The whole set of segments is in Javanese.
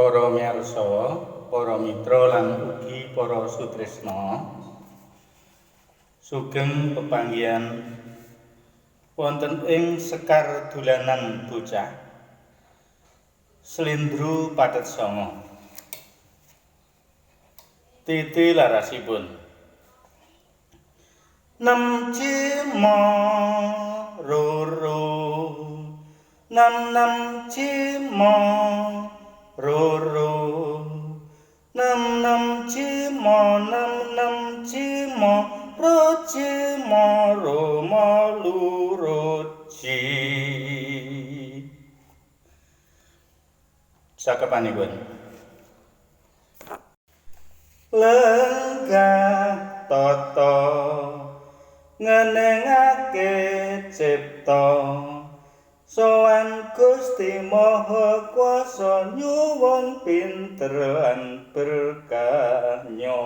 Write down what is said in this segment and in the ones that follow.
Para miyarsa, para mitra lan ugi para sutresna. Sugeng pepanggihan wonten ing sekar dolanan bocah. Slendro Pathet Sanga. Titi larasipun. Nem cima roro, nem cima roro, nem cima rocima roma luroci. Sakepanipun. Lenggah tata ngenengake cipta sowan Gusti Maha Kuwasa nyuwun pinter lan berkahnya.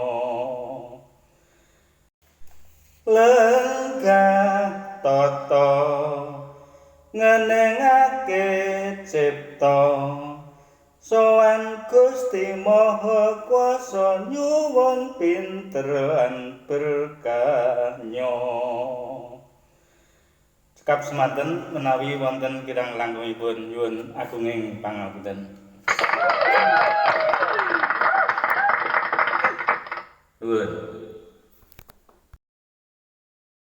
Lenggah tata ngenengake cipta sowan Gusti Maha Kuwasa nyuwun pinter lan berkahnya. Cekap semanten menawi wonten kirang langkungipun nyuwun agunging pangapunten. Nuwun.